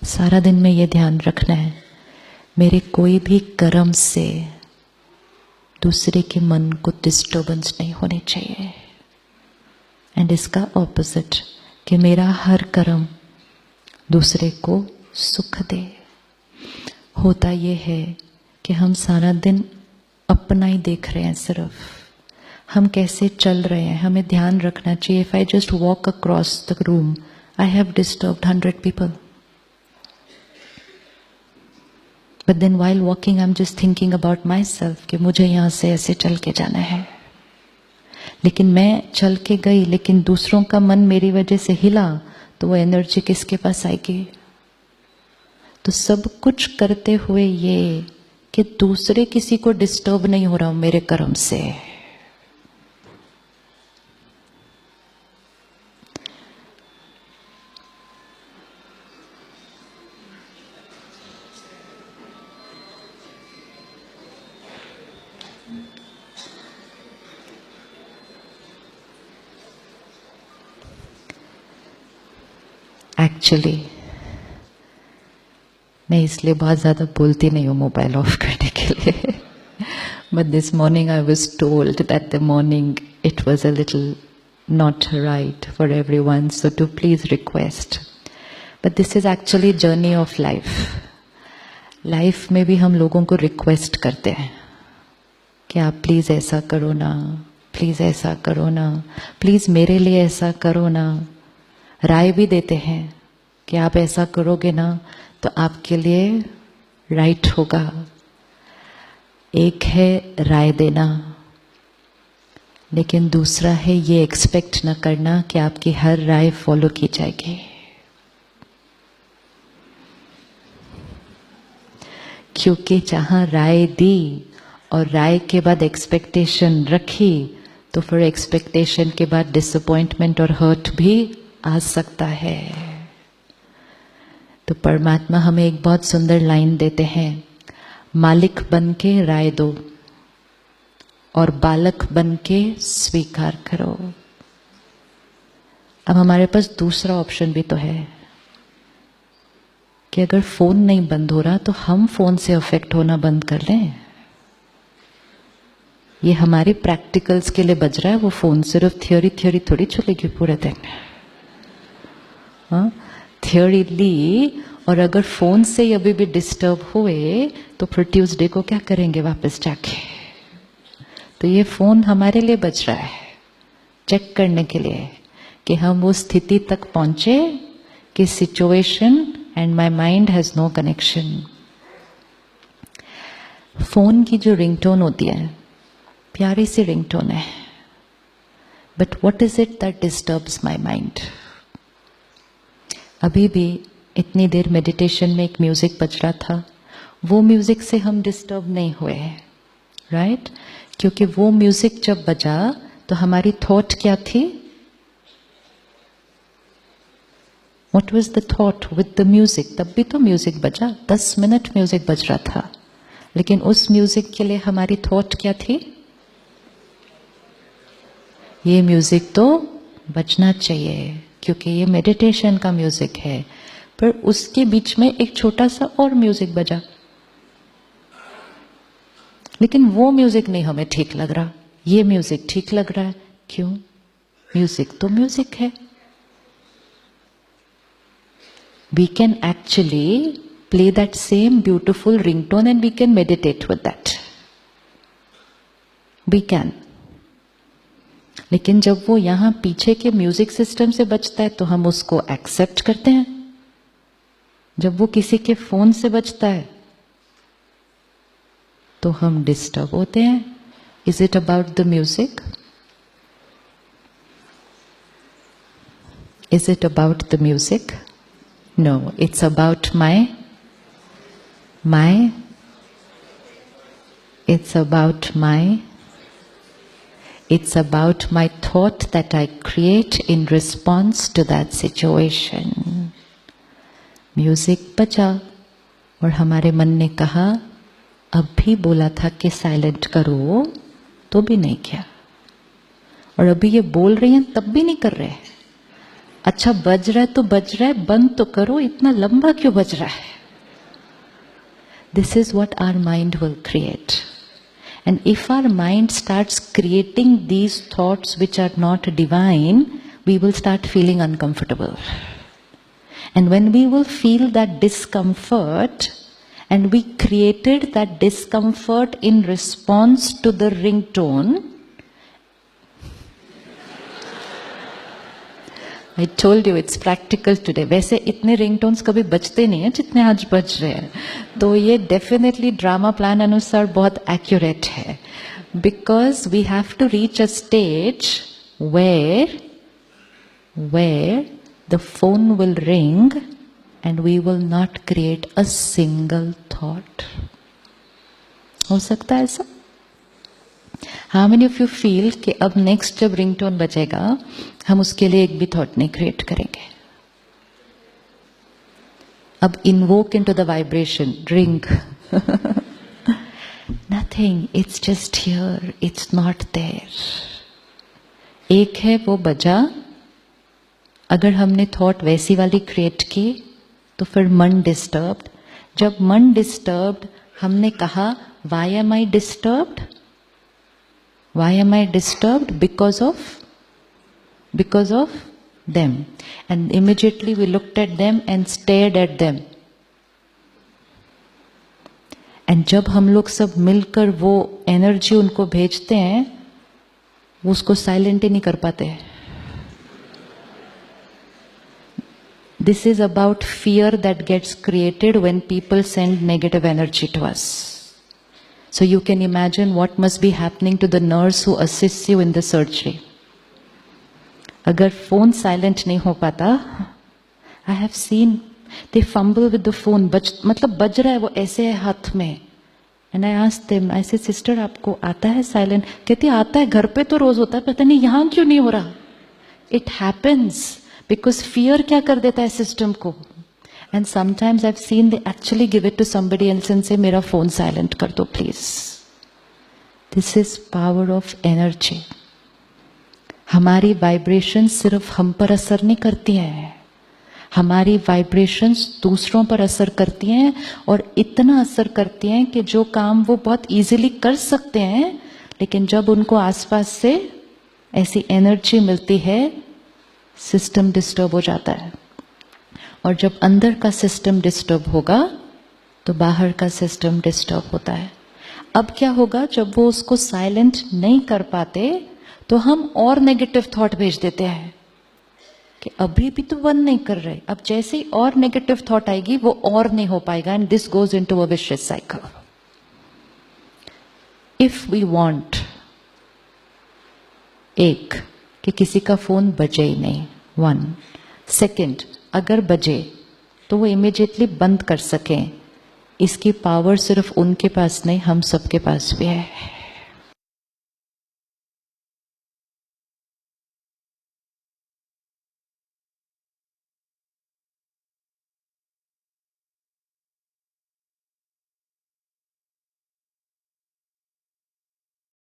सारा दिन में ये ध्यान रखना है, मेरे कोई भी कर्म से दूसरे के मन को डिस्टर्बेंस नहीं होनी चाहिए। एंड इसका ऑपोजिट कि मेरा हर कर्म दूसरे को सुख दे। होता ये है कि हम सारा दिन अपना ही देख रहे हैं, सिर्फ हम कैसे चल रहे हैं। हमें ध्यान रखना चाहिए, if I just walk across the room I have disturbed 100 people, but then while walking I am just thinking about myself कि मुझे यहां से ऐसे चल के जाना है। लेकिन मैं चल के गई, लेकिन दूसरों का मन मेरी वजह से हिला, तो वो एनर्जी किसके पास आएगी? तो सब कुछ करते हुए ये कि दूसरे किसी को डिस्टर्ब नहीं हो रहा हूं मेरे कर्म से। एक्चुअली मैं इसलिए बहुत ज़्यादा बोलती नहीं हूँ मोबाइल ऑफ करने के लिए, but this morning I was told that the morning it was a little not right for everyone, so to please request. But this is actually journey of life. Life में भी हम लोगों को request करते हैं कि आप प्लीज़ ऐसा करो ना, प्लीज़ ऐसा करो ना, प्लीज़ मेरे लिए ऐसा करो ना। राय भी देते हैं कि आप ऐसा करोगे ना तो आपके लिए राइट होगा। एक है राय देना, लेकिन दूसरा है ये एक्सपेक्ट न करना कि आपकी हर राय फॉलो की जाएगी। क्योंकि जहां राय दी और राय के बाद एक्सपेक्टेशन रखी, तो फिर एक्सपेक्टेशन के बाद डिसअपॉइंटमेंट और हर्ट भी आ सकता है। तो परमात्मा हमें एक बहुत सुंदर लाइन देते हैं, मालिक बन के राय दो और बालक बन के स्वीकार करो। अब हमारे पास दूसरा ऑप्शन भी तो है कि अगर फोन नहीं बंद हो रहा तो हम फोन से अफेक्ट होना बंद कर लें। ये हमारे प्रैक्टिकल्स के लिए बज रहा है, वो फोन सिर्फ थियोरी थोड़ी चलेगी पूरे दिन। हाँ, थियोरी ली, और अगर फोन से अभी भी डिस्टर्ब हुए तो फिर ट्यूसडे को क्या करेंगे वापस जाके? तो ये फोन हमारे लिए बज रहा है, चेक करने के लिए कि हम वो स्थिति तक पहुंचे कि situation and my mind has no connection. Phone की जो रिंगटोन होती है, प्यारी सी रिंगटोन है, but what is it that disturbs my mind? अभी भी इतनी देर मेडिटेशन में एक म्यूजिक बज रहा था, वो म्यूजिक से हम डिस्टर्ब नहीं हुए, राइट? क्योंकि वो म्यूजिक जब बजा तो हमारी थॉट क्या थी? What was the thought with the music? तब भी तो म्यूजिक बजा, 10 मिनट म्यूजिक बज रहा था, लेकिन उस म्यूजिक के लिए हमारी थॉट क्या थी? ये म्यूजिक तो बजना चाहिए क्योंकि ये मेडिटेशन का म्यूजिक है। पर उसके बीच में एक छोटा सा और म्यूजिक बजा, लेकिन वो म्यूजिक नहीं हमें ठीक लग रहा, ये म्यूजिक ठीक लग रहा है। क्यों? म्यूजिक तो म्यूजिक है। We can actually play that same beautiful ringtone and we can meditate with that. We can. लेकिन जब वो यहाँ पीछे के म्यूजिक सिस्टम से बजता है तो हम उसको एक्सेप्ट करते हैं। जब वो किसी के फोन से बजता है तो हम डिस्टर्ब होते हैं। Is it about the music? Is it about the music? No, it's about it's about my thought that I create in response to that situation. Music बजा और हमारे मन ने कहा, अब भी बोला था कि साइलेंट करो तो भी नहीं किया, और अभी ये बोल रही हैं तब भी नहीं कर रहे। अच्छा बज रहा है तो बज रहा है, बंद तो करो, इतना लंबा क्यों बज रहा है? This is what our mind will create. And if our mind starts creating these thoughts which are not divine, we will start feeling uncomfortable. And when we will feel that discomfort, and we created that discomfort in response to the ringtone, I told you it's practical today. वैसे इतने ringtones कभी बजते नहीं हैं जितने आज बज रहे हैं, तो ये डेफिनेटली ड्रामा प्लान अनुसार बहुत एक्यूरेट है. Because we have to reach a stage where the phone will ring and we will not create a single thought. हो सकता है ऐसा? How many of you feel कि अब नेक्स्ट जब रिंगटोन बजेगा हम उसके लिए एक भी थॉट नहीं क्रिएट करेंगे? अब invoke into the vibration, ring. Nothing, it's just here, it's not there. एक है वो बजा, अगर हमने थॉट वैसी वाली क्रिएट की तो फिर मन डिस्टर्ब्ड. जब मन डिस्टर्ब्ड, हमने कहा why am I disturbed? Why am I disturbed? Because of them. And immediately we looked at them and stared at them. And जब हम लोग सब मिलकर वो एनर्जी उनको भेजते हैं, वो उसको साइलेंट ही नहीं कर पाते. This is about fear that gets created when people send negative energy to us. So you can imagine what must be happening to the nurse who assists you in the surgery. अगर phone silent नहीं हो पाता, I have seen they fumble with the phone. मतलब बज रहा है, वो ऐसे है हाथ में. And I asked them, I said, sister आपको आता है साइलेंट? कहती आता है, घर पे तो रोज होता है, पता नहीं यहाँ क्यों नहीं हो रहा. It happens because fear क्या कर देता है सिस्टम को. And sometimes I've seen they actually give it to somebody else and say, मेरा phone silent कर दो please. This is power of energy. हमारी vibrations सिर्फ हम पर असर नहीं करती हैं, हमारी vibrations दूसरों पर असर करती हैं, और इतना असर करती हैं कि जो काम वो बहुत easily कर सकते हैं, लेकिन जब उनको आसपास से ऐसी energy मिलती है, system disturb हो जाता है. और जब अंदर का सिस्टम डिस्टर्ब होगा तो बाहर का सिस्टम डिस्टर्ब होता है. अब क्या होगा, जब वो उसको साइलेंट नहीं कर पाते तो हम और नेगेटिव थॉट भेज देते हैं कि अभी भी तो बंद नहीं कर रहे. अब जैसे ही और नेगेटिव थॉट आएगी वो और नहीं हो पाएगा, and this goes into a vicious cycle. If we want एक कि किसी का फोन बजे ही नहीं, 1. सेकंड, अगर बजे तो वो इमीडिएटली बंद कर सकें, इसकी पावर सिर्फ उनके पास नहीं, हम सबके पास भी है.